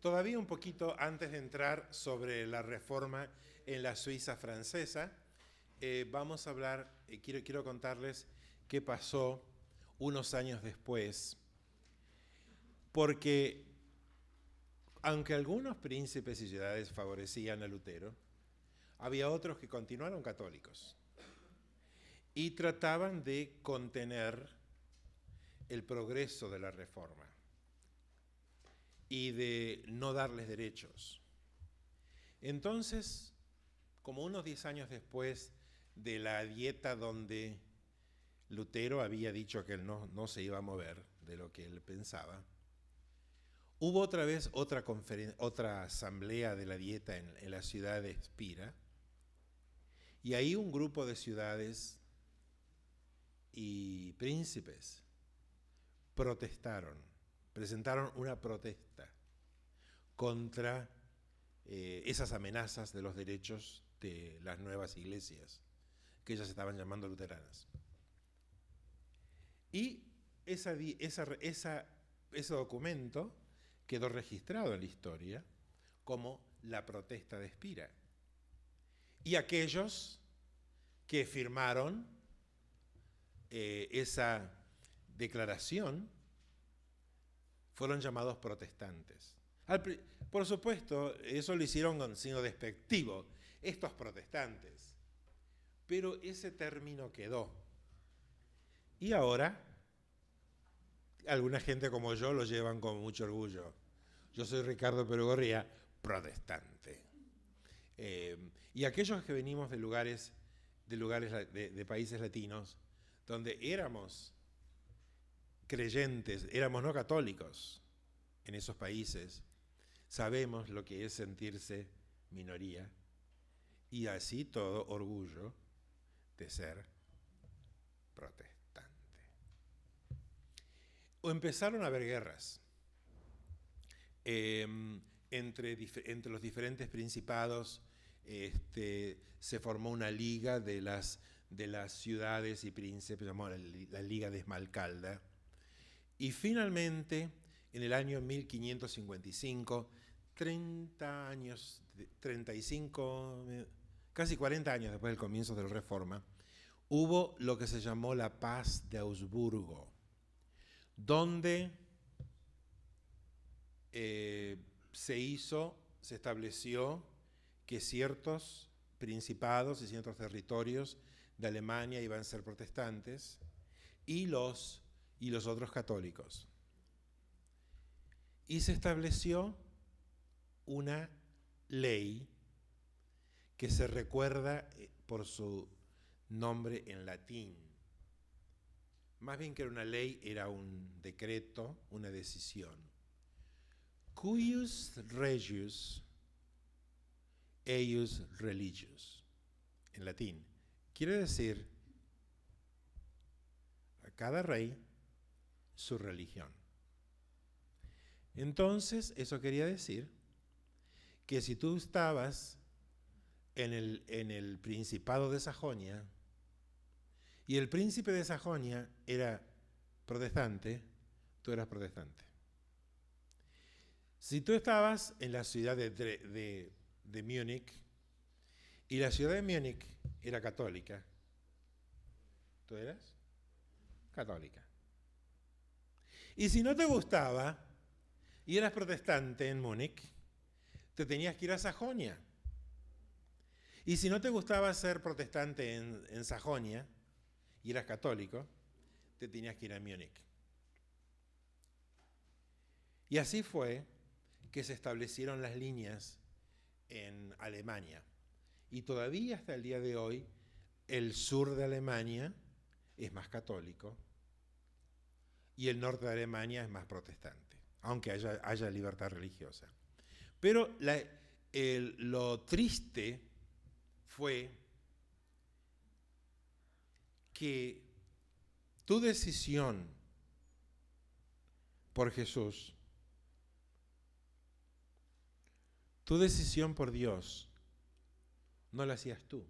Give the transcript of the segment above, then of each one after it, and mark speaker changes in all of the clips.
Speaker 1: Todavía un poquito antes de entrar sobre la reforma en la Suiza francesa, vamos a hablar, quiero contarles qué pasó unos años después, porque aunque algunos príncipes y ciudades favorecían a Lutero, había otros que continuaron católicos y trataban de contener el progreso de la reforma y de no darles derechos. Entonces, como unos 10 años después de la dieta donde Lutero había dicho que él no se iba a mover de lo que él pensaba, hubo otra vez otra asamblea de la dieta en la ciudad de Spira, y ahí un grupo de ciudades y príncipes protestaron, presentaron una protesta contra esas amenazas de los derechos de las nuevas iglesias, que ellas estaban llamando luteranas. Y ese documento quedó registrado en la historia como la protesta de Spira. Y aquellos que firmaron esa declaración fueron llamados protestantes. Por supuesto, eso lo hicieron con signo despectivo, estos protestantes. Pero ese término quedó. Y ahora, alguna gente como yo lo llevan con mucho orgullo. Yo soy Ricardo Perugorría, protestante. Y aquellos que venimos de países latinos, donde éramos creyentes, éramos no católicos en esos países, sabemos lo que es sentirse minoría y así todo orgullo de ser protestante. O empezaron a haber guerras entre los diferentes principados. Se formó una liga de las ciudades y príncipes, llamada la Liga de Esmalcalda. Y finalmente, en el año 1555, casi 40 años después del comienzo de la Reforma, hubo lo que se llamó la Paz de Augsburgo, donde se estableció que ciertos principados y ciertos territorios de Alemania iban a ser protestantes y los otros católicos. Y se estableció una ley que se recuerda por su nombre en latín. Más bien que era una ley, era un decreto, una decisión. Cuius regius eius religius, en latín. Quiere decir, a cada rey su religión. Entonces, eso quería decir que si tú estabas en el Principado de Sajonia y el príncipe de Sajonia era protestante, tú eras protestante. Si tú estabas en la ciudad de Múnich y la ciudad de Múnich era católica, tú eras católica. Y si no te gustaba y eras protestante en Múnich, te tenías que ir a Sajonia. Y si no te gustaba ser protestante en Sajonia y eras católico, te tenías que ir a Múnich. Y así fue que se establecieron las líneas en Alemania. Y todavía hasta el día de hoy, el sur de Alemania es más católico y el norte de Alemania es más protestante, aunque haya libertad religiosa. Pero lo triste fue que tu decisión por Jesús, tu decisión por Dios, no la hacías tú,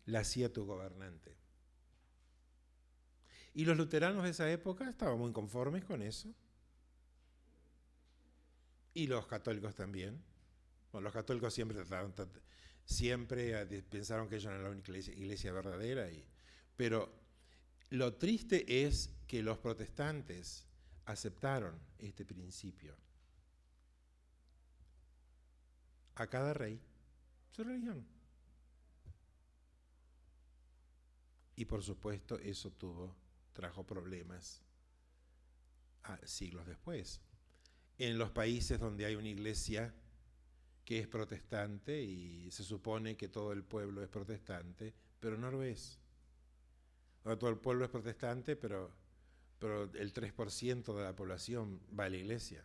Speaker 1: la hacía tu gobernante. Y los luteranos de esa época estaban muy conformes con eso. Y los católicos también. Bueno, los católicos siempre pensaron que ellos eran la única iglesia verdadera. Pero lo triste es que los protestantes aceptaron este principio. A cada rey su religión. Y por supuesto eso trajo problemas siglos después. En los países donde hay una iglesia que es protestante y se supone que todo el pueblo es protestante, pero no lo es. Todo el pueblo es protestante, pero el 3% de la población va a la iglesia.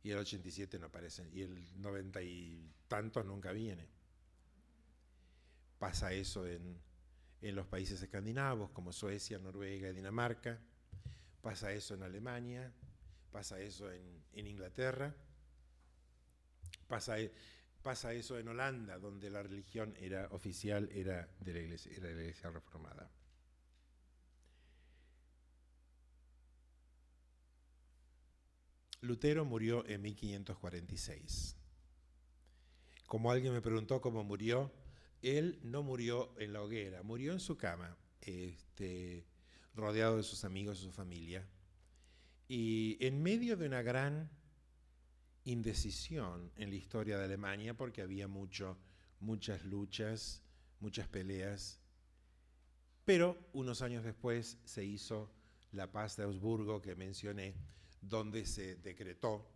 Speaker 1: Y el 87% no aparece, y el 90 y tantos nunca viene. Pasa eso en los países escandinavos, como Suecia, Noruega y Dinamarca. Pasa eso en Alemania, pasa eso en Inglaterra, pasa eso en Holanda, donde la religión oficial era de la iglesia reformada. Lutero murió en 1546. Como alguien me preguntó cómo murió, él no murió en la hoguera, murió en su cama, rodeado de sus amigos y su familia. Y en medio de una gran indecisión en la historia de Alemania, porque había muchas luchas, muchas peleas, pero unos años después se hizo la paz de Augsburgo que mencioné, donde se decretó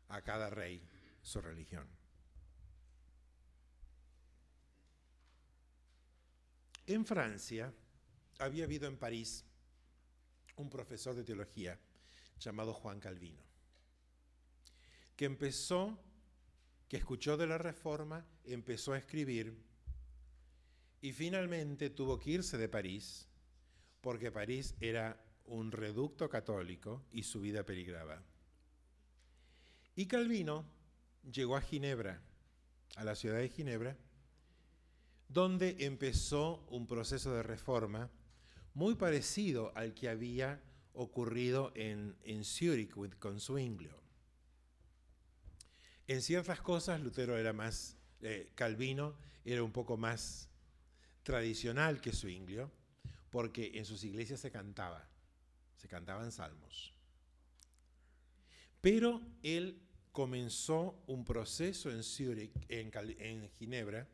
Speaker 1: a cada rey su religión. En Francia había habido en París un profesor de teología llamado Juan Calvino, que escuchó de la Reforma, empezó a escribir y finalmente tuvo que irse de París porque París era un reducto católico y su vida peligraba. Y Calvino llegó a Ginebra, a la ciudad de Ginebra, donde empezó un proceso de reforma muy parecido al que había ocurrido en Zúrich con Zwinglio. En ciertas cosas Calvino era un poco más tradicional que Zwinglio, porque en sus iglesias se cantaban salmos. Pero él comenzó un proceso en Zúrich, en Ginebra,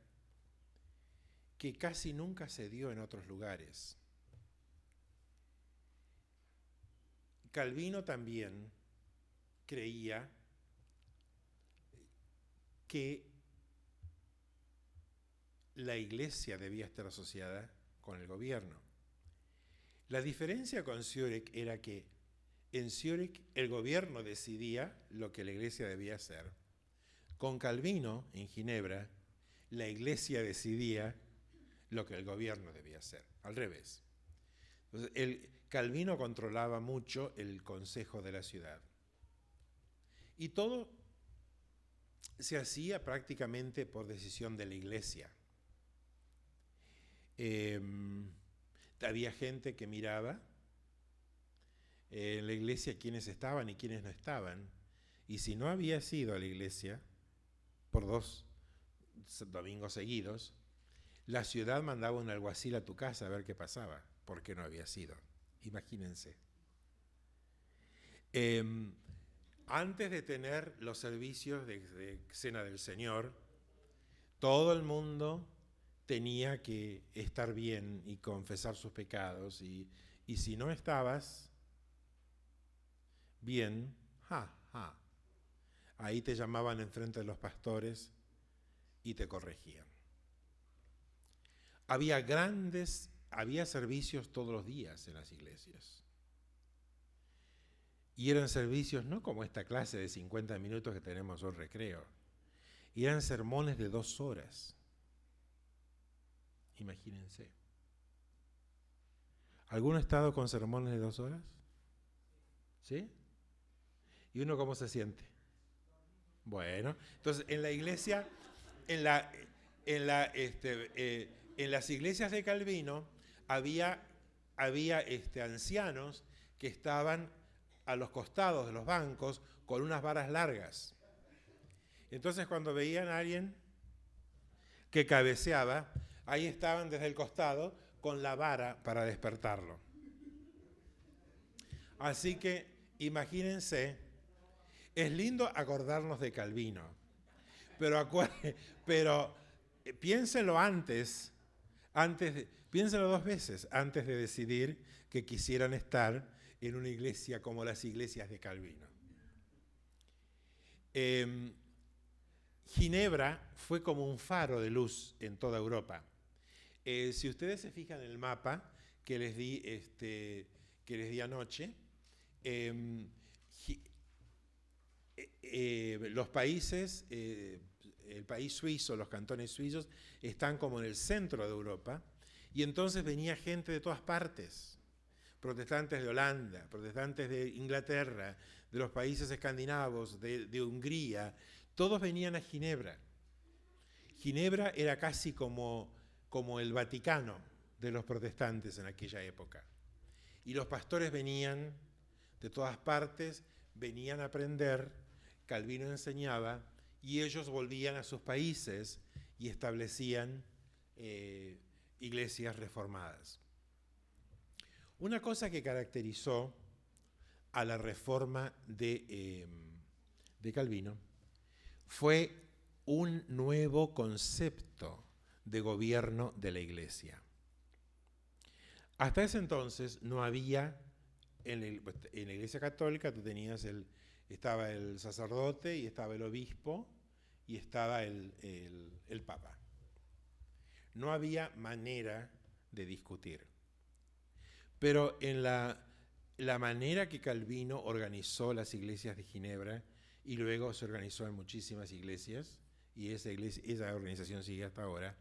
Speaker 1: que casi nunca se dio en otros lugares. Calvino también creía que la iglesia debía estar asociada con el gobierno. La diferencia con Zúrich era que en Zúrich el gobierno decidía lo que la iglesia debía hacer. Con Calvino, en Ginebra, la iglesia decidía lo que el gobierno debía hacer, al revés. Entonces, Calvino controlaba mucho el consejo de la ciudad. Y todo se hacía prácticamente por decisión de la iglesia. Había gente que miraba en la iglesia quiénes estaban y quiénes no estaban. Y si no había ido a la iglesia por 2 domingos seguidos, la ciudad mandaba un alguacil a tu casa a ver qué pasaba, porque no había sido. Imagínense. Antes de tener los servicios de Cena del Señor, todo el mundo tenía que estar bien y confesar sus pecados. Y si no estabas bien, ahí te llamaban enfrente de los pastores y te corregían. Había servicios todos los días en las iglesias. Y eran servicios no como esta clase de 50 minutos que tenemos hoy recreo. Y eran sermones de 2 horas. Imagínense. ¿Alguno ha estado con sermones de 2 horas? ¿Sí? ¿Y uno cómo se siente? Bueno, entonces en la iglesia, en las iglesias de Calvino había ancianos que estaban a los costados de los bancos con unas varas largas. Entonces cuando veían a alguien que cabeceaba, ahí estaban desde el costado con la vara para despertarlo. Así que imagínense, es lindo acordarnos de Calvino, pero piénsenlo piénsenlo 2 veces antes de decidir que quisieran estar en una iglesia como las iglesias de Calvino. Ginebra fue como un faro de luz en toda Europa. Si ustedes se fijan en el mapa que les di anoche, los países, el país suizo, los cantones suizos, están como en el centro de Europa, y entonces venía gente de todas partes, protestantes de Holanda, protestantes de Inglaterra, de los países escandinavos, de Hungría, todos venían a Ginebra. Ginebra era casi como el Vaticano de los protestantes en aquella época. Y los pastores venían de todas partes, venían a aprender, Calvino enseñaba, y ellos volvían a sus países y establecían iglesias reformadas. Una cosa que caracterizó a la reforma de Calvino fue un nuevo concepto de gobierno de la iglesia. Hasta ese entonces no había, en la iglesia católica tú tenías estaba el sacerdote y estaba el obispo y estaba el papa. No había manera de discutir. Pero en la manera que Calvino organizó las iglesias de Ginebra, y luego se organizó en muchísimas iglesias, y esa organización sigue hasta ahora,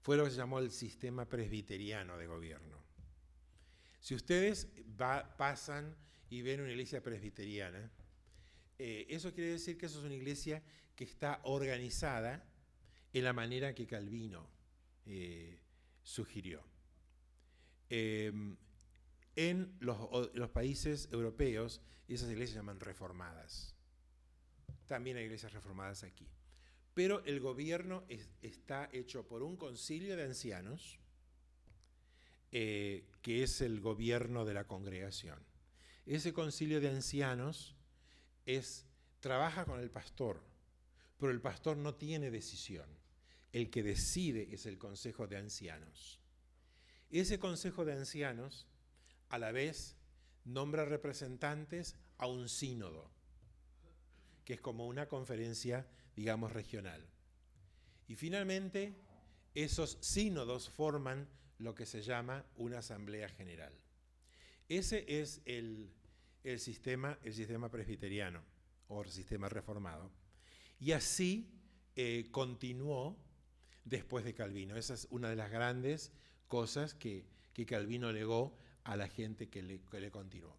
Speaker 1: fue lo que se llamó el sistema presbiteriano de gobierno. Si ustedes pasan y ven una iglesia presbiteriana, eso quiere decir que eso es una iglesia que está organizada en la manera que Calvino sugirió. En los países europeos, esas iglesias se llaman reformadas. También hay iglesias reformadas aquí. Pero el gobierno está hecho por un concilio de ancianos, que es el gobierno de la congregación. Ese concilio de ancianos trabaja con el pastor, pero el pastor no tiene decisión. El que decide es el consejo de ancianos. Ese consejo de ancianos, a la vez, nombra representantes a un sínodo, que es como una conferencia, digamos, regional. Y finalmente, esos sínodos forman lo que se llama una asamblea general. Ese es el sistema presbiteriano o el sistema reformado. Y así continuó después de Calvino. Esa es una de las grandes cosas que Calvino legó a la gente que le continuó.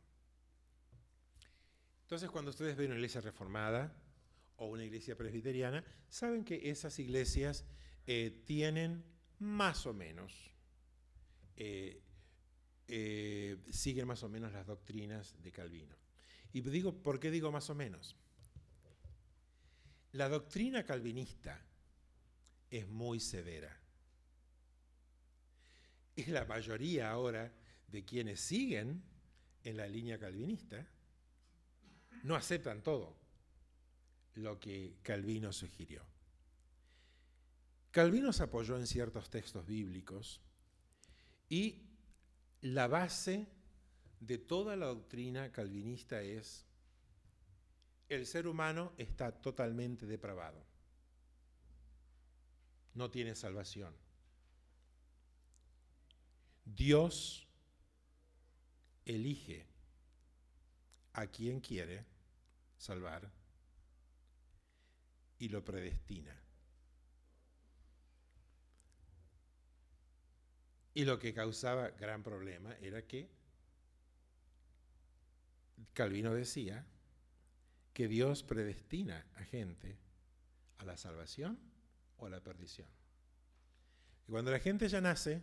Speaker 1: Entonces, cuando ustedes ven una iglesia reformada o una iglesia presbiteriana, saben que esas iglesias tienen más o menos, siguen más o menos las doctrinas de Calvino. Y ¿por qué digo más o menos? La doctrina calvinista es muy severa. Y la mayoría ahora de quienes siguen en la línea calvinista no aceptan todo lo que Calvino sugirió. Calvino se apoyó en ciertos textos bíblicos y la base de toda la doctrina calvinista es: el ser humano está totalmente depravado, no tiene salvación. Dios elige a quien quiere salvar y lo predestina. Y lo que causaba gran problema era que Calvino decía que Dios predestina a gente a la salvación o a la perdición. Y cuando la gente ya nace,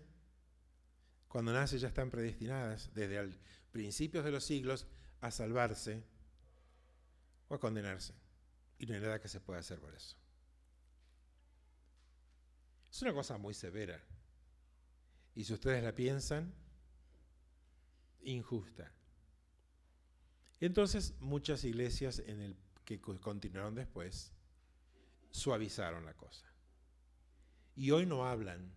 Speaker 1: cuando nace ya están predestinadas desde principios de los siglos a salvarse o a condenarse. Y no hay nada que se pueda hacer por eso. Es una cosa muy severa. Y si ustedes la piensan, injusta. Entonces, muchas iglesias que continuaron después suavizaron la cosa. Y hoy no hablan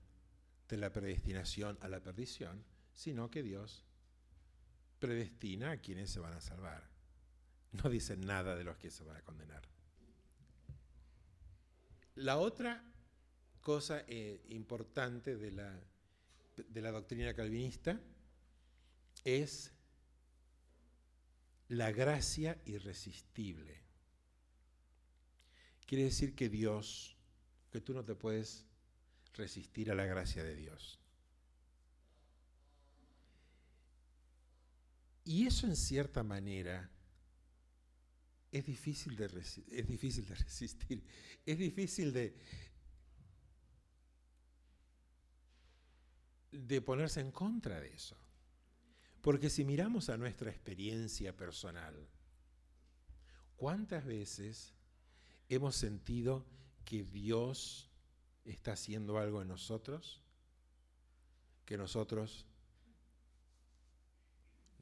Speaker 1: de la predestinación a la perdición, sino que Dios predestina a quienes se van a salvar. No dicen nada de los que se van a condenar. La otra cosa importante de la doctrina calvinista es la gracia irresistible. Quiere decir que tú no te puedes resistir a la gracia de Dios. Y eso en cierta manera es difícil de resistir, es difícil de ponerse en contra de eso. Porque si miramos a nuestra experiencia personal, ¿cuántas veces hemos sentido que Dios está haciendo algo en nosotros que nosotros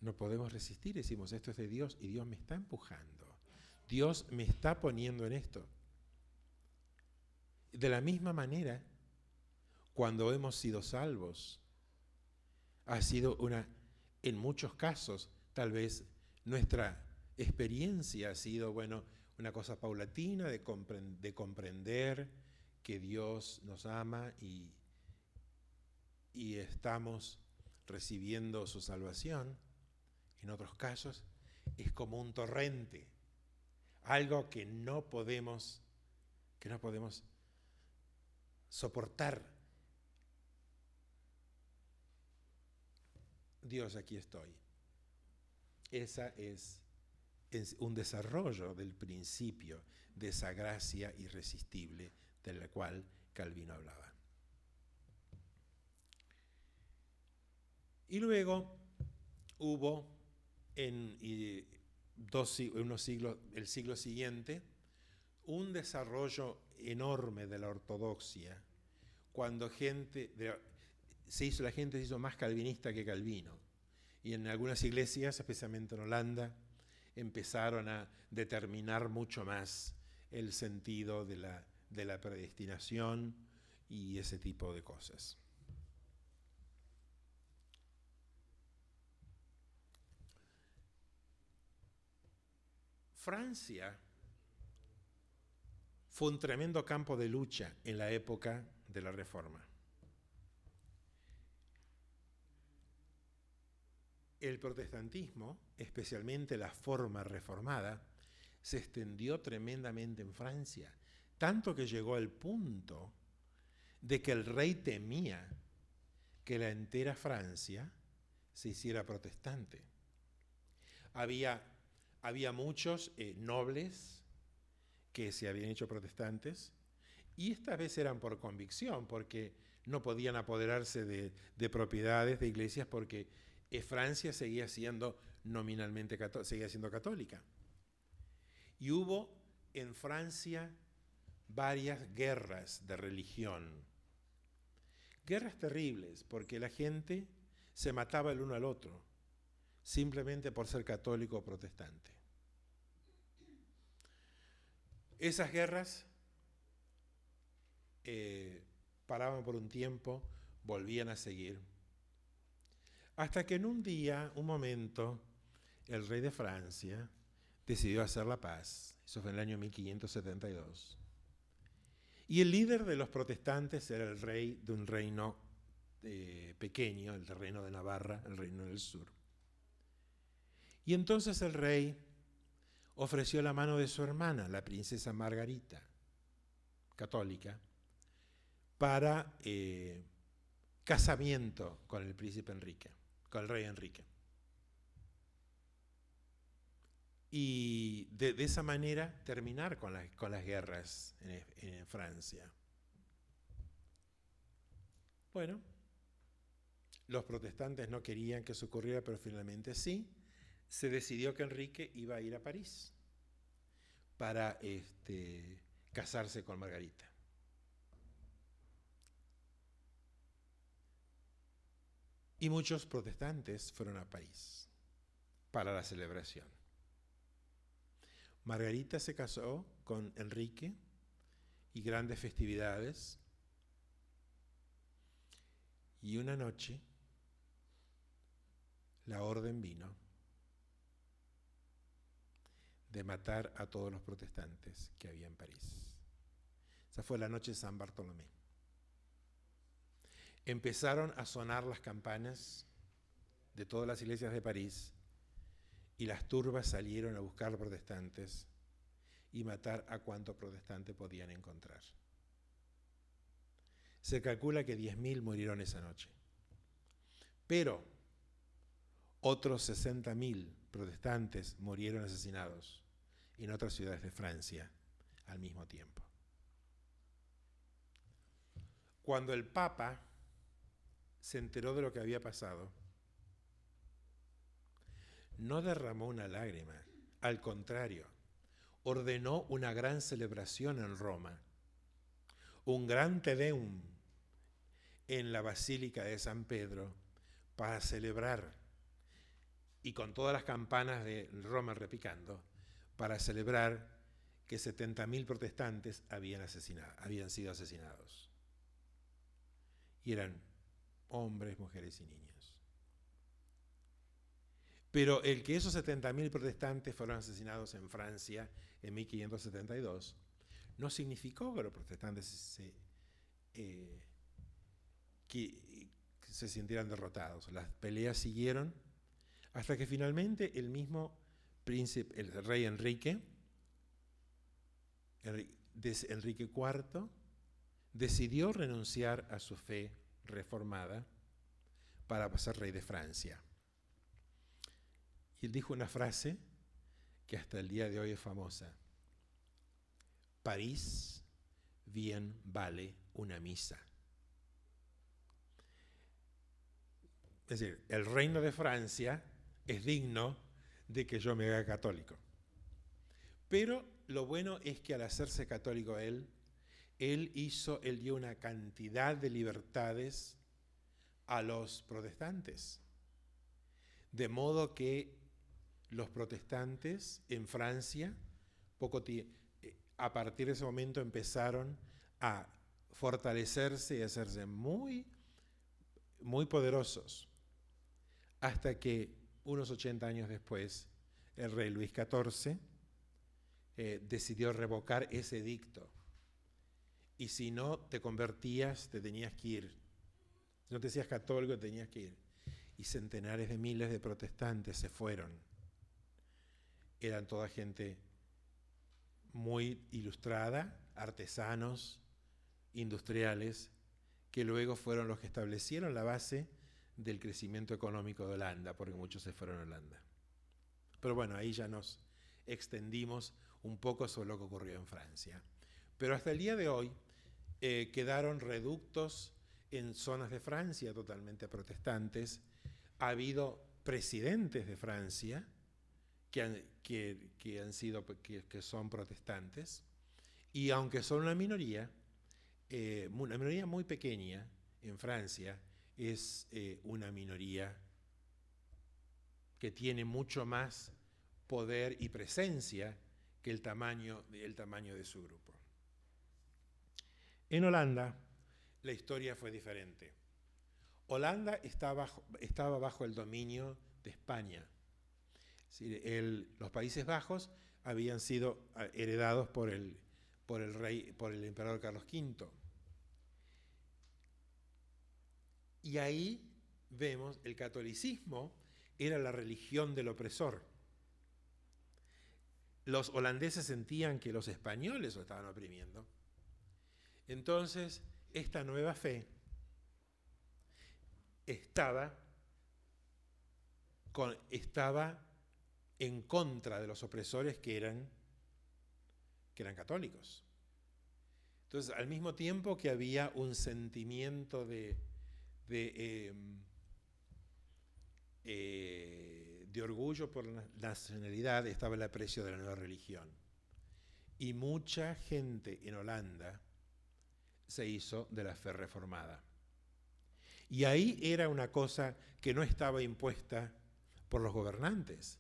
Speaker 1: no podemos resistir? Decimos, esto es de Dios y Dios me está empujando. Dios me está poniendo en esto. De la misma manera, cuando hemos sido salvos, ha sido en muchos casos, tal vez nuestra experiencia ha sido, una cosa paulatina de comprender que Dios nos ama y estamos recibiendo su salvación. En otros casos es como un torrente, algo que no podemos soportar. Dios, aquí estoy. Esa es un desarrollo del principio de esa gracia irresistible de la cual Calvino hablaba. Y luego hubo el siglo siguiente, un desarrollo enorme de la ortodoxia, cuando la gente se hizo más calvinista que Calvino. Y en algunas iglesias, especialmente en Holanda, empezaron a determinar mucho más el sentido de la predestinación y ese tipo de cosas. Francia fue un tremendo campo de lucha en la época de la Reforma. El protestantismo, especialmente la forma reformada, se extendió tremendamente en Francia, tanto que llegó al punto de que el rey temía que la entera Francia se hiciera protestante. Había muchos nobles que se habían hecho protestantes, y estas veces eran por convicción, porque no podían apoderarse de propiedades de iglesias, porque Francia seguía siendo nominalmente seguía siendo católica. Y hubo en Francia varias guerras de religión. Guerras terribles, porque la gente se mataba el uno al otro, simplemente por ser católico o protestante. Esas guerras paraban por un tiempo, volvían a seguir. Hasta que en un momento, el rey de Francia decidió hacer la paz. Eso fue en el año 1572. Y el líder de los protestantes era el rey de un reino pequeño, el reino de Navarra, el reino del sur. Y entonces el rey ofreció la mano de su hermana, la princesa Margarita, católica, para casamiento con el príncipe Enrique, con el rey Enrique. Y de esa manera terminar con las guerras en Francia. Bueno, los protestantes no querían que eso ocurriera, pero finalmente sí. se decidió que Enrique iba a ir a París para casarse con Margarita. Y muchos protestantes fueron a París para la celebración. Margarita se casó con Enrique y grandes festividades. Y una noche la orden vino de matar a todos los protestantes que había en París. Esa fue la noche de San Bartolomé. Empezaron a sonar las campanas de todas las iglesias de París y las turbas salieron a buscar a los protestantes y matar a cuantos protestantes podían encontrar. Se calcula que 10.000 murieron esa noche. Pero otros 60.000 protestantes murieron asesinados en otras ciudades de Francia al mismo tiempo. Cuando el Papa se enteró de lo que había pasado, no derramó una lágrima, al contrario, ordenó una gran celebración en Roma, un gran Te Deum en la Basílica de San Pedro para celebrar, y con todas las campanas de Roma repicando, para celebrar que 70.000 protestantes habían sido asesinados. Y eran hombres, mujeres y niños. Pero el que esos 70.000 protestantes fueron asesinados en Francia en 1572 no significó que los protestantes se sintieran derrotados. Las peleas siguieron hasta que finalmente el mismo príncipe, el rey Enrique IV, decidió renunciar a su fe reformada para ser rey de Francia. Y él dijo una frase que hasta el día de hoy es famosa: París bien vale una misa. Es decir, el reino de Francia es digno de que yo me haga católico. Pero lo bueno es que al hacerse católico él dio una cantidad de libertades a los protestantes. De modo que los protestantes en Francia, a partir de ese momento empezaron a fortalecerse y a hacerse muy, muy poderosos, hasta que unos 80 años después el rey Luis XIV decidió revocar ese edicto. Y si no te convertías, te tenías que ir. Si no te hacías católico, te tenías que ir. Y centenares de miles de protestantes se fueron. Eran toda gente muy ilustrada, artesanos, industriales, que luego fueron los que establecieron la base del crecimiento económico de Holanda, porque muchos se fueron a Holanda. Pero bueno, ahí ya nos extendimos un poco sobre lo que ocurrió en Francia. Pero hasta el día de hoy quedaron reductos en zonas de Francia totalmente protestantes. Ha habido presidentes de Francia que son protestantes, y aunque son una minoría muy pequeña en Francia, es una minoría que tiene mucho más poder y presencia que el tamaño de su grupo. En Holanda la historia fue diferente. Holanda estaba bajo el dominio de España. Los Países Bajos habían sido heredados por el emperador Carlos V. Y ahí vemos el catolicismo era la religión del opresor. Los holandeses sentían que los españoles lo estaban oprimiendo. Entonces, esta nueva fe estaba en contra de los opresores que eran católicos. Entonces, al mismo tiempo que había un sentimiento de de orgullo por la nacionalidad estaba el aprecio de la nueva religión. Y mucha gente en Holanda se hizo de la fe reformada. Y ahí era una cosa que no estaba impuesta por los gobernantes.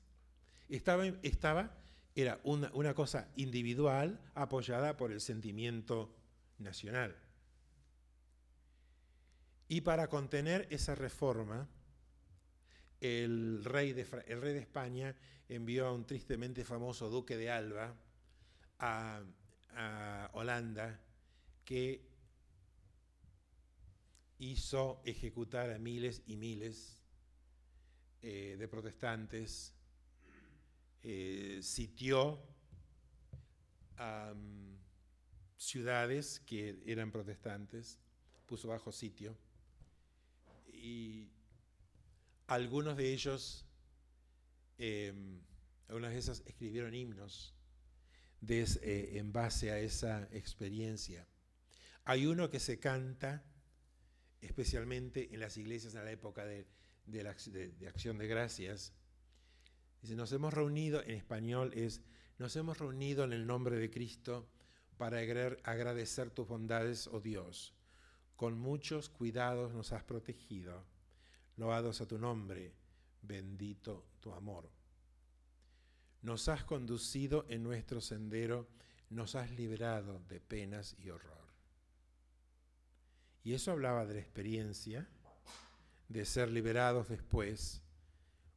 Speaker 1: Era una cosa individual apoyada por el sentimiento nacional. Y para contener esa reforma, el rey de España envió a un tristemente famoso duque de Alba a Holanda, que hizo ejecutar a miles y miles de protestantes, sitió ciudades que eran protestantes, puso bajo sitio, y algunos de ellos, algunas de esas escribieron himnos en base a esa experiencia. Hay uno que se canta especialmente en las iglesias en la época de Acción de Gracias. Dice, nos hemos reunido, en español es, nos hemos reunido en el nombre de Cristo para agradecer tus bondades, oh Dios. Con muchos cuidados nos has protegido. Loados a tu nombre, bendito tu amor. Nos has conducido en nuestro sendero, nos has librado de penas y horror. Y eso hablaba de la experiencia de ser liberados después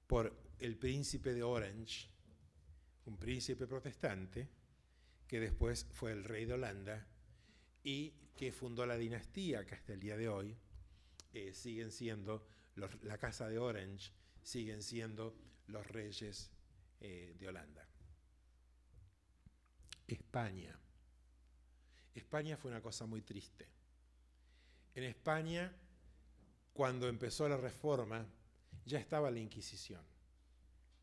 Speaker 1: por el príncipe de Orange, un príncipe protestante, que después fue el rey de Holanda y que fundó la dinastía que hasta el día de hoy siguen siendo, la casa de Orange, siguen siendo los reyes de Holanda. España. España fue una cosa muy triste. En España, cuando empezó la Reforma, ya estaba la Inquisición,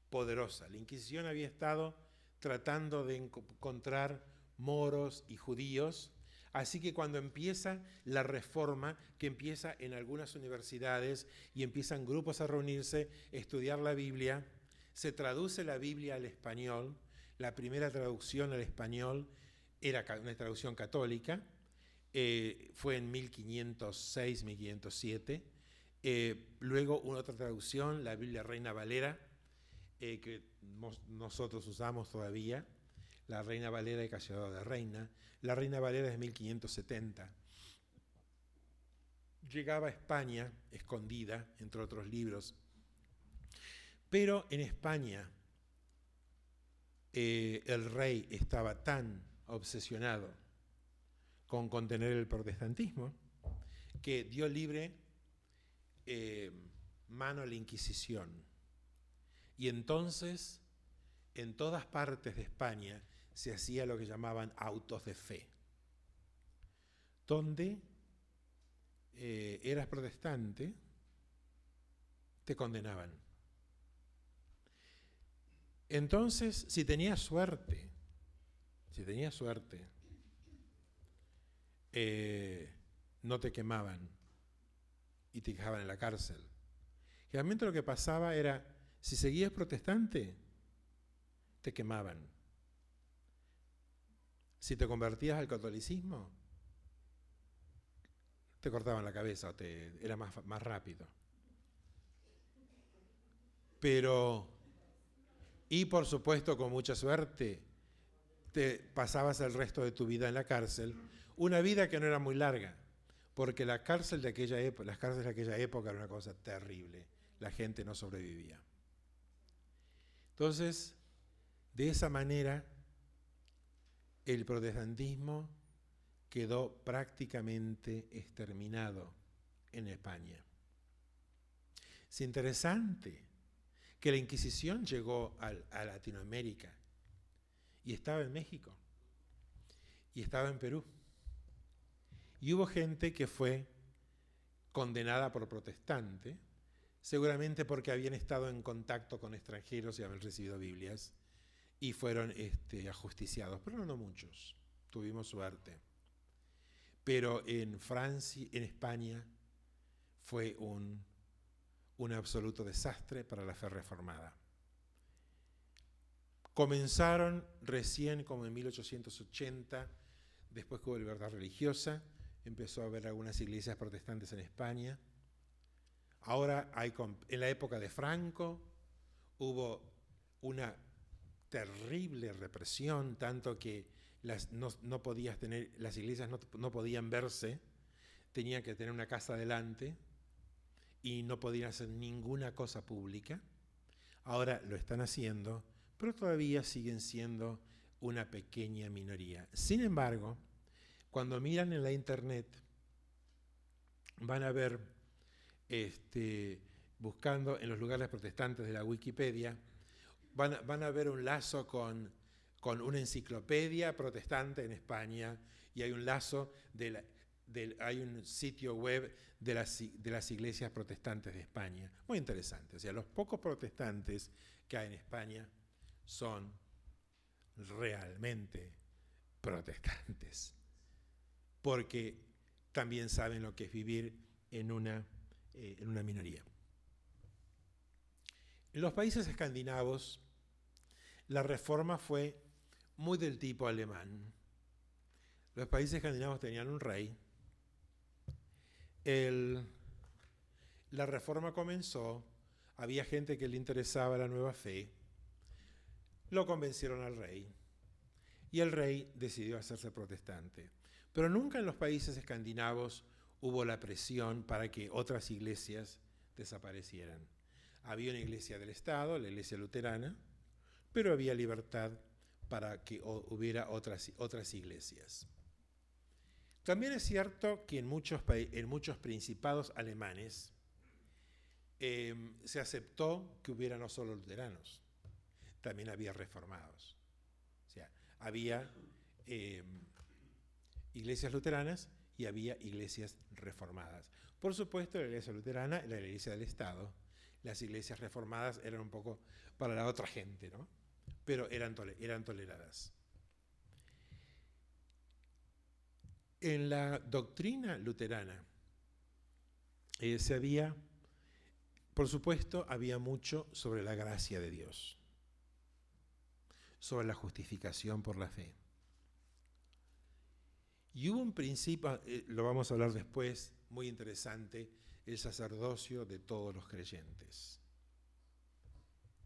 Speaker 1: poderosa. La Inquisición había estado tratando de encontrar moros y judíos, así que cuando empieza la Reforma, que empieza en algunas universidades y empiezan grupos a reunirse, estudiar la Biblia, se traduce la Biblia al español. La primera traducción al español era una traducción católica, fue en 1506, 1507. Luego una otra traducción, la Biblia Reina Valera, que nosotros usamos todavía, la Reina Valera de Cassiodoro de Reina. La Reina Valera es de 1570. Llegaba a España, escondida, entre otros libros. Pero en España el rey estaba tan obsesionado con contener el protestantismo que dio libre mano a la Inquisición. Y entonces, en todas partes de España se hacía lo que llamaban autos de fe, donde eras protestante, te condenaban. Entonces, si tenías suerte, no te quemaban y te dejaban en la cárcel. Generalmente lo que pasaba era, si seguías protestante, te quemaban. Si te convertías al catolicismo, te cortaban la cabeza o era más rápido. Pero, y por supuesto, con mucha suerte, te pasabas el resto de tu vida en la cárcel, una vida que no era muy larga, porque las cárceles de aquella época era una cosa terrible, la gente no sobrevivía. Entonces, de esa manera, el protestantismo quedó prácticamente exterminado en España. Es interesante que la Inquisición llegó a Latinoamérica y estaba en México y estaba en Perú. Y hubo gente que fue condenada por protestante, seguramente porque habían estado en contacto con extranjeros y habían recibido Biblias, y fueron ajusticiados, pero no muchos, tuvimos suerte. Pero en Francia, en España, fue un absoluto desastre para la fe reformada. Comenzaron recién como en 1880, después que hubo libertad religiosa, empezó a haber algunas iglesias protestantes en España. Ahora en la época de Franco hubo una terrible represión, tanto que no podías tener, las iglesias no podían verse, tenían que tener una casa adelante y no podían hacer ninguna cosa pública. Ahora lo están haciendo, pero todavía siguen siendo una pequeña minoría. Sin embargo, cuando miran en la internet, van a ver, buscando en los lugares protestantes de la Wikipedia, van a ver un lazo con una enciclopedia protestante en España, y hay un lazo hay un sitio web de las iglesias protestantes de España. Muy interesante. O sea, los pocos protestantes que hay en España son realmente protestantes, porque también saben lo que es vivir en una minoría. En los países escandinavos, la reforma fue muy del tipo alemán. Los países escandinavos tenían un rey. La reforma comenzó, había gente que le interesaba la nueva fe, lo convencieron al rey y el rey decidió hacerse protestante. Pero nunca en los países escandinavos hubo la presión para que otras iglesias desaparecieran. Había una iglesia del Estado, la iglesia luterana, pero había libertad para que hubiera otras iglesias. También es cierto que en muchos principados alemanes se aceptó que hubiera no solo luteranos, también había reformados. O sea, había iglesias luteranas y había iglesias reformadas. Por supuesto, la iglesia luterana era la iglesia del Estado. Las iglesias reformadas eran un poco para la otra gente, ¿no? Pero eran toleradas. En la doctrina luterana por supuesto, había mucho sobre la gracia de Dios, sobre la justificación por la fe. Y hubo un principio, lo vamos a hablar después, muy interesante, el sacerdocio de todos los creyentes.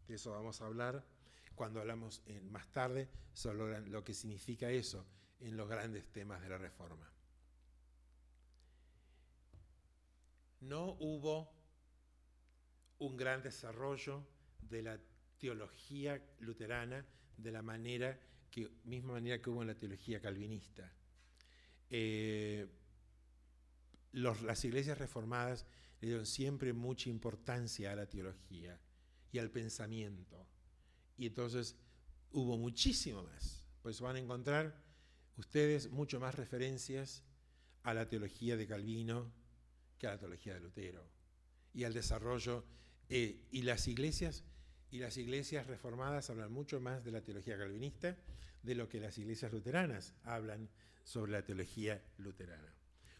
Speaker 1: De eso vamos a hablar cuando hablamos más tarde sobre lo que significa eso en los grandes temas de la Reforma. No hubo un gran desarrollo de la teología luterana de la misma manera que hubo en la teología calvinista. Las iglesias reformadas le dieron siempre mucha importancia a la teología y al pensamiento. Y entonces hubo muchísimo más. Por eso van a encontrar ustedes mucho más referencias a la teología de Calvino que a la teología de Lutero. Y al desarrollo, y las iglesias reformadas hablan mucho más de la teología calvinista de lo que las iglesias luteranas hablan sobre la teología luterana.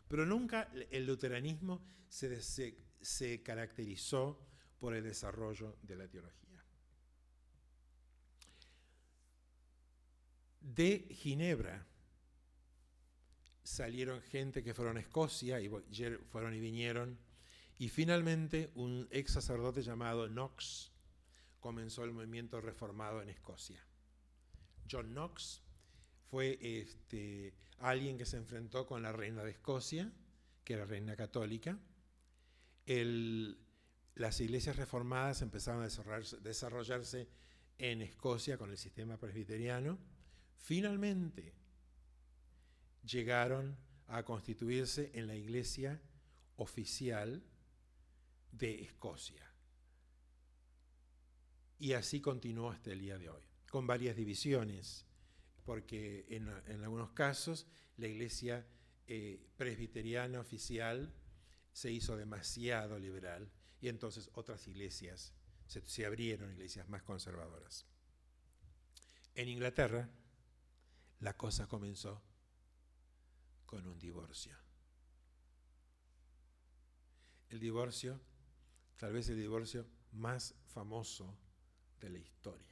Speaker 1: Pero nunca el luteranismo se caracterizó por el desarrollo de la teología. De Ginebra salieron gente que fueron a Escocia, y fueron y vinieron, y finalmente un ex sacerdote llamado Knox comenzó el movimiento reformado en Escocia. John Knox fue alguien que se enfrentó con la reina de Escocia, que era reina católica. Las iglesias reformadas empezaron a desarrollarse en Escocia con el sistema presbiteriano. Finalmente llegaron a constituirse en la iglesia oficial de Escocia. Y así continuó hasta el día de hoy, con varias divisiones, porque en algunos casos la iglesia presbiteriana oficial se hizo demasiado liberal y entonces otras iglesias se abrieron, iglesias más conservadoras. En Inglaterra la cosa comenzó con un divorcio. El divorcio, tal vez el divorcio más famoso de la historia.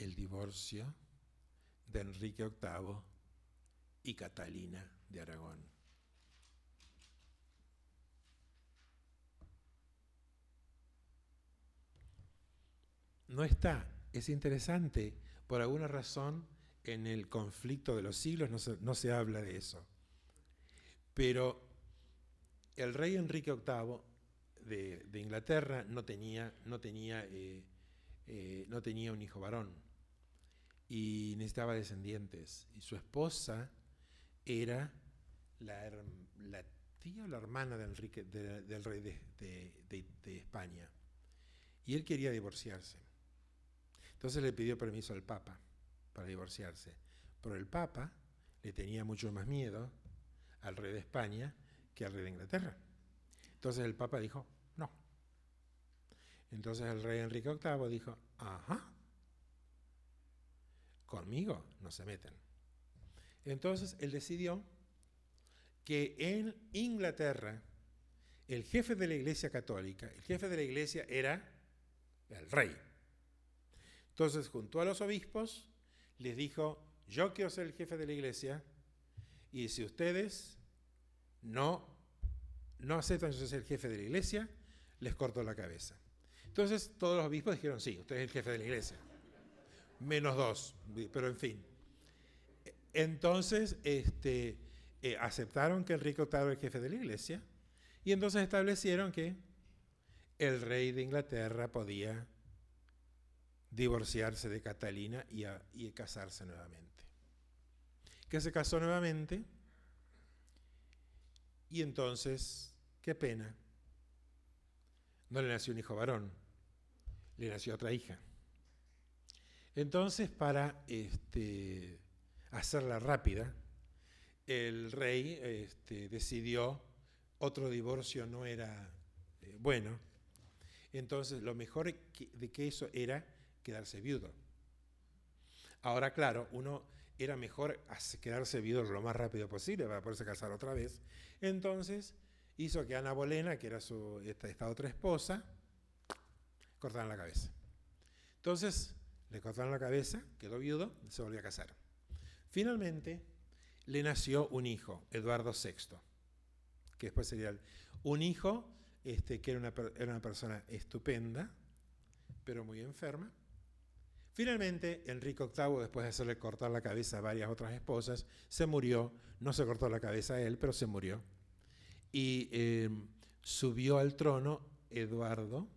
Speaker 1: el divorcio de Enrique VIII y Catalina de Aragón. No está, es interesante, por alguna razón en el conflicto de los siglos no se habla de eso. Pero el rey Enrique VIII de Inglaterra no tenía un hijo varón y necesitaba descendientes. Y su esposa era la tía o la hermana de Enrique, del rey de España. Y él quería divorciarse. Entonces le pidió permiso al Papa para divorciarse. Pero el Papa le tenía mucho más miedo al rey de España que al rey de Inglaterra. Entonces el Papa dijo, no. Entonces el rey Enrique VIII dijo, ajá, conmigo no se meten. Entonces él decidió que en Inglaterra el jefe de la Iglesia Católica, el jefe de la Iglesia era el rey. Entonces juntó a los obispos, les dijo, yo quiero ser el jefe de la Iglesia y si ustedes no aceptan yo ser el jefe de la Iglesia, les corto la cabeza. Entonces todos los obispos dijeron, sí, usted es el jefe de la Iglesia. Menos 2, pero en fin. Entonces aceptaron que Enrique VIII era el jefe de la Iglesia y entonces establecieron que el rey de Inglaterra podía divorciarse de Catalina y casarse nuevamente. Que se casó nuevamente y entonces, qué pena, no le nació un hijo varón, le nació otra hija. Entonces, para hacerla rápida, el rey decidió, otro divorcio no era bueno, entonces lo mejor de que eso era quedarse viudo. Ahora, claro, era mejor quedarse viudo lo más rápido posible para poderse casar otra vez. Entonces hizo que Ana Bolena, que era esta otra esposa, cortaran la cabeza. Entonces le cortaron la cabeza, quedó viudo, se volvió a casar. Finalmente le nació un hijo, Eduardo VI, que después sería un hijo que era una persona estupenda, pero muy enferma. Finalmente, Enrique VIII, después de hacerle cortar la cabeza a varias otras esposas, se murió. No se cortó la cabeza a él, pero se murió. Y subió al trono Eduardo,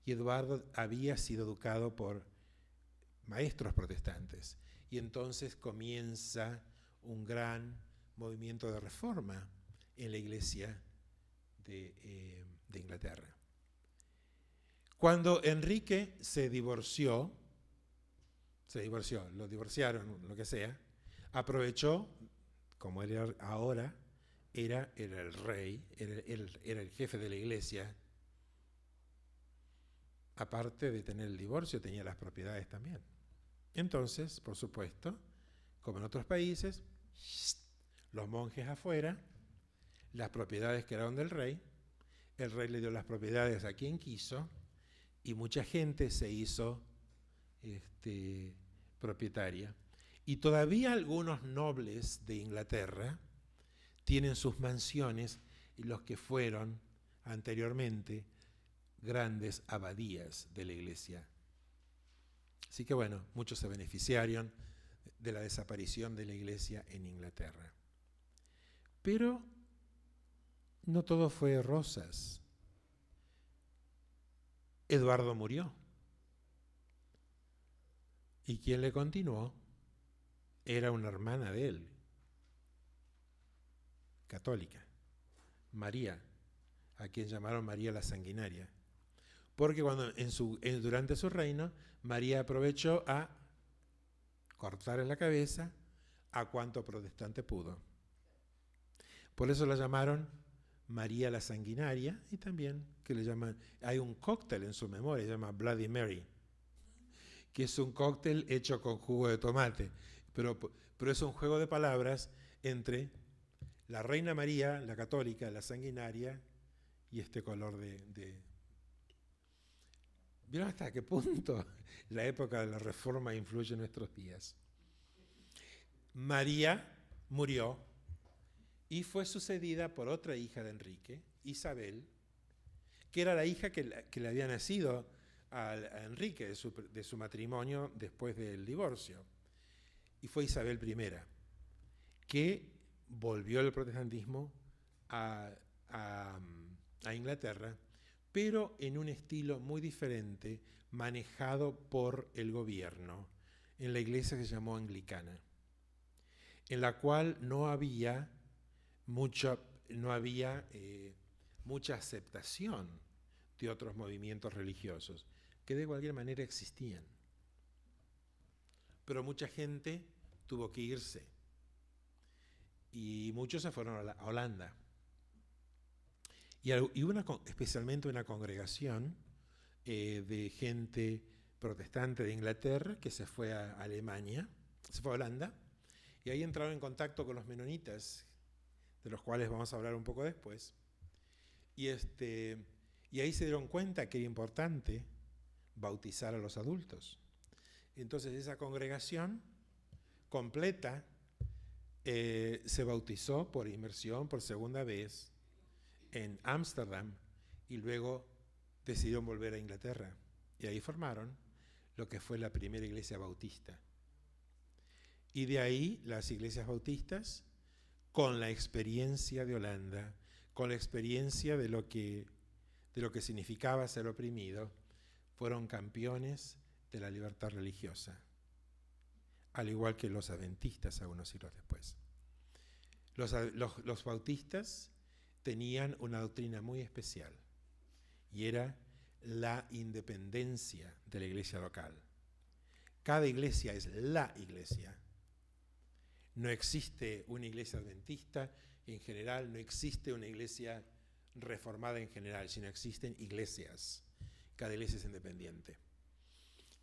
Speaker 1: y Eduardo había sido educado por maestros protestantes. Y entonces comienza un gran movimiento de reforma en la Iglesia de Inglaterra. Cuando Enrique lo divorciaron, lo que sea, aprovechó, como él ahora era el rey, era el jefe de la Iglesia, aparte de tener el divorcio, tenía las propiedades también. Entonces, por supuesto, como en otros países, los monjes afuera, las propiedades quedaron del rey, el rey le dio las propiedades a quien quiso y mucha gente se hizo propietaria. Y todavía algunos nobles de Inglaterra tienen sus mansiones y los que fueron anteriormente grandes abadías de la Iglesia. Así que bueno, muchos se beneficiaron de la desaparición de la Iglesia en Inglaterra. Pero no todo fue rosas. Eduardo murió. ¿Y quien le continuó? Era una hermana de él, católica, María, a quien llamaron María la Sanguinaria. Porque durante su reino, María aprovechó a cortarle la cabeza a cuanto protestante pudo. Por eso la llamaron María la Sanguinaria y también que le llaman, hay un cóctel en su memoria, se llama Bloody Mary, que es un cóctel hecho con jugo de tomate, pero es un juego de palabras entre la Reina María, la católica, la sanguinaria, y este color ¿Vieron hasta qué punto la época de la Reforma influye en nuestros días? María murió y fue sucedida por otra hija de Enrique, Isabel, que era la hija que le había nacido a Enrique de su matrimonio después del divorcio. Y fue Isabel I, que volvió el protestantismo a Inglaterra, pero en un estilo muy diferente, manejado por el gobierno, en la iglesia que se llamó anglicana, en la cual no había mucha aceptación de otros movimientos religiosos, que de cualquier manera existían. Pero mucha gente tuvo que irse, y muchos se fueron a Holanda. Y especialmente una congregación de gente protestante de Inglaterra que se fue a Alemania, se fue a Holanda, y ahí entraron en contacto con los menonitas, de los cuales vamos a hablar un poco después. Y ahí se dieron cuenta que era importante bautizar a los adultos. Entonces esa congregación completa se bautizó por inmersión por segunda vez en Ámsterdam, y luego decidieron volver a Inglaterra. Y ahí formaron lo que fue la primera iglesia bautista. Y de ahí las iglesias bautistas, con la experiencia de Holanda, con la experiencia de lo que significaba ser oprimido, fueron campeones de la libertad religiosa, al igual que los adventistas algunos siglos después. Los bautistas tenían una doctrina muy especial, y era la independencia de la iglesia local. Cada iglesia es la iglesia. No existe una iglesia adventista en general, no existe una iglesia reformada en general, sino existen iglesias. Cada iglesia es independiente.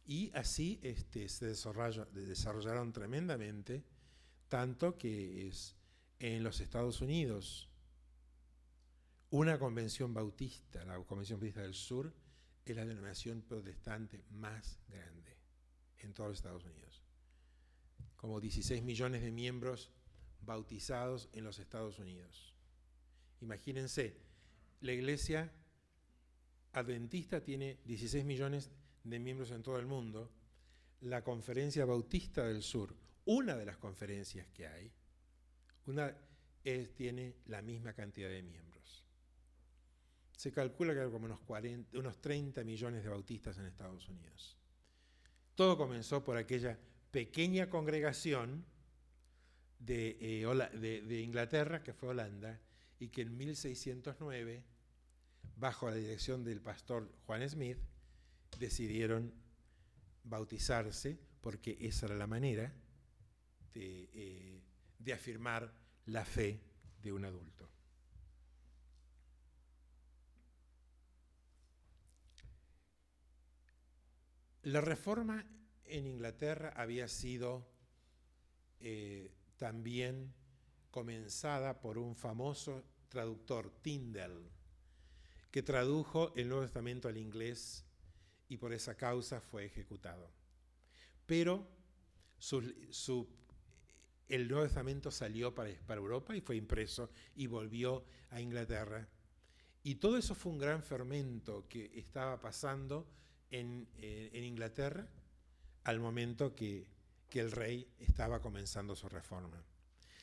Speaker 1: Y así se desarrollaron tremendamente, tanto que en los Estados Unidos una convención bautista, la Convención Bautista del Sur, es la denominación protestante más grande en todos los Estados Unidos. Como 16 millones de miembros bautizados en los Estados Unidos. Imagínense, la iglesia adventista tiene 16 millones de miembros en todo el mundo. La Conferencia Bautista del Sur, una de las conferencias que hay, tiene la misma cantidad de miembros. Se calcula que hay como unos 30 millones de bautistas en Estados Unidos. Todo comenzó por aquella pequeña congregación de Inglaterra, que fue Holanda, y que en 1609, bajo la dirección del pastor Juan Smith, decidieron bautizarse, porque esa era la manera de afirmar la fe de un adulto. La Reforma en Inglaterra había sido también comenzada por un famoso traductor, Tyndale, que tradujo el Nuevo Testamento al inglés y por esa causa fue ejecutado. Pero el Nuevo Testamento salió para Europa y fue impreso y volvió a Inglaterra. Y todo eso fue un gran fermento que estaba pasando en Inglaterra al momento que el rey estaba comenzando su reforma.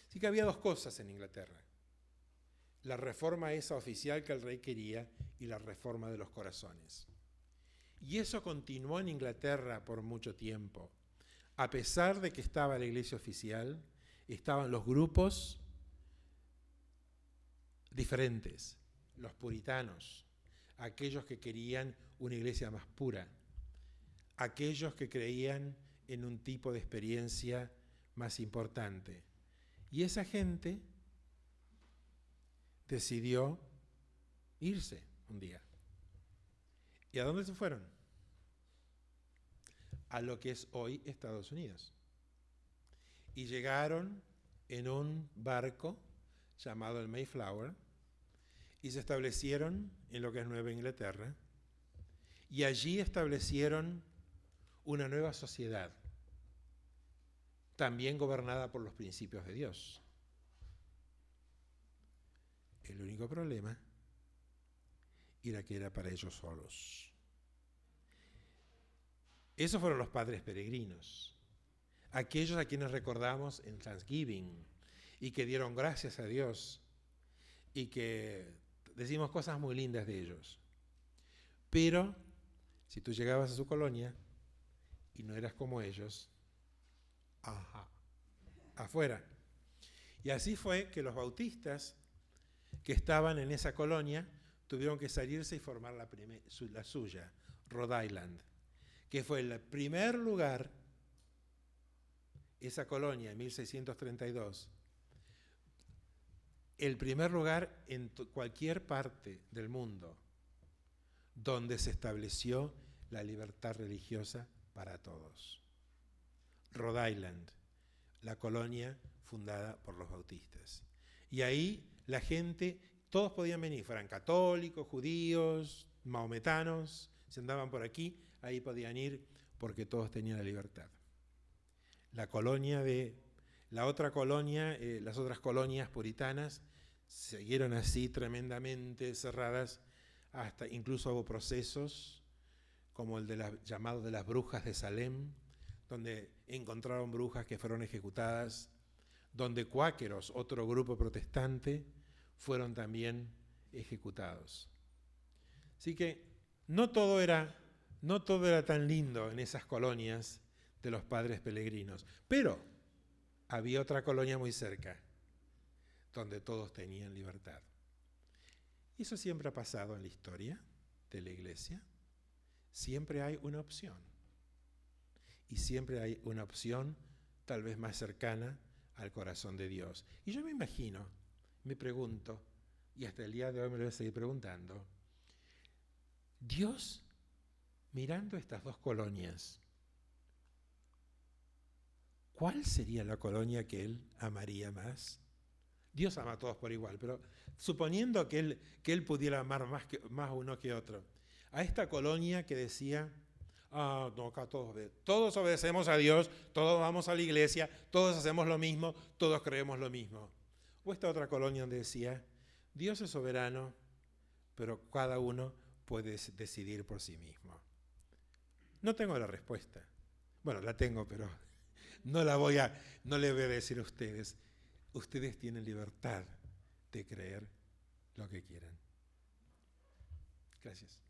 Speaker 1: Así que había dos cosas en Inglaterra: la reforma esa oficial que el rey quería y la reforma de los corazones. Y eso continuó en Inglaterra por mucho tiempo. A pesar de que estaba la iglesia oficial, estaban los grupos diferentes, los puritanos, aquellos que querían una iglesia más pura, aquellos que creían en un tipo de experiencia más importante. Y esa gente decidió irse un día. ¿Y a dónde se fueron? A lo que es hoy Estados Unidos. Y llegaron en un barco llamado el Mayflower y se establecieron en lo que es Nueva Inglaterra. y allí establecieron una nueva sociedad, también gobernada por los principios de Dios. El único problema era que era para ellos solos. Esos fueron los padres peregrinos, aquellos a quienes recordamos en Thanksgiving y que dieron gracias a Dios y que decimos cosas muy lindas de ellos. Pero si tú llegabas a su colonia y no eras como ellos, afuera. Y así fue que los bautistas que estaban en esa colonia tuvieron que salirse y formar la suya, Rhode Island, que fue el primer lugar, esa colonia en 1632, el primer lugar en cualquier parte del mundo donde se estableció la libertad religiosa para todos. Rhode Island, la colonia fundada por los bautistas. Y ahí la gente, todos podían venir, fueran católicos, judíos, mahometanos, si andaban por aquí, ahí podían ir porque todos tenían la libertad. Las otras colonias puritanas siguieron así tremendamente cerradas, hasta incluso hubo procesos como el llamado de las brujas de Salem, donde encontraron brujas que fueron ejecutadas, donde cuáqueros, otro grupo protestante, fueron también ejecutados. Así que no todo era tan lindo en esas colonias de los padres peregrinos, pero había otra colonia muy cerca, donde todos tenían libertad. Y eso siempre ha pasado en la historia de la Iglesia. Siempre hay una opción. Y siempre hay una opción tal vez más cercana al corazón de Dios. Y yo me imagino, me pregunto, y hasta el día de hoy me lo voy a seguir preguntando, Dios, mirando estas dos colonias, ¿cuál sería la colonia que Él amaría más? Dios ama a todos por igual, pero suponiendo que él pudiera amar más uno que otro, a esta colonia que decía, no, acá todos obedecemos a Dios, todos vamos a la iglesia, todos hacemos lo mismo, todos creemos lo mismo. O esta otra colonia donde decía, Dios es soberano, pero cada uno puede decidir por sí mismo. No tengo la respuesta. Bueno, la tengo, pero no le voy a decir a ustedes. Ustedes tienen libertad de creer lo que quieran. Gracias.